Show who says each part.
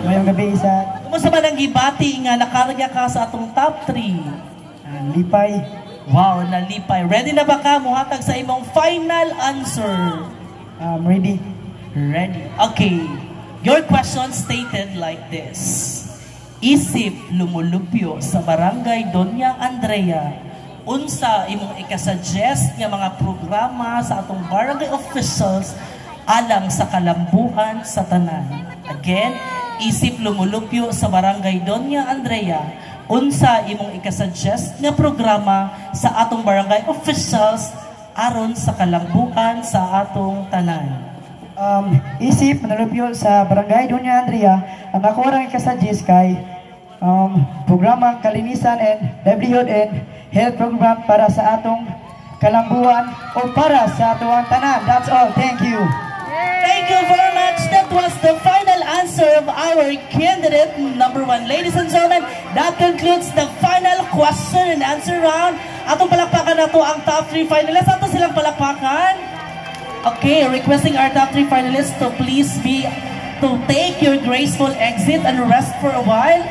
Speaker 1: Ngayong gabi sa
Speaker 2: Kumusta man ang gibati nga nakarya ka sa atong top 3?
Speaker 1: Lipay.
Speaker 2: Wow, nalipay. Ready na ba ka muhatag sa imong final answer?
Speaker 1: Ready.
Speaker 2: Ready. Okay. Your question stated like this. Isip lumulupyo sa barangay Doña Andrea. Unsa imong ikasuggest nga mga programa sa atong barangay officials alang sa kalambuan sa tanan. Again, isip lumulupyo sa barangay Doña Andrea. Unsa imong ikasuggest nga programa sa atong barangay officials aron sa kalambuan sa atong tanan.
Speaker 1: Isip manalupyo sa barangay Doña Andrea, ang ako orang ikasuggest kay programang kalinisan and livelihood and health program para sa atong kalambuan o para sa atong tanan. That's all. Thank you.
Speaker 2: Thank you very much. That was the final answer of our candidate number 1. Ladies and gentlemen, that concludes the final question and answer round. Atong palakpakan na to ang top 3 finalists. Ato silang palakpakan. Okay, requesting our top 3 finalists to please to take your graceful exit and rest for a while.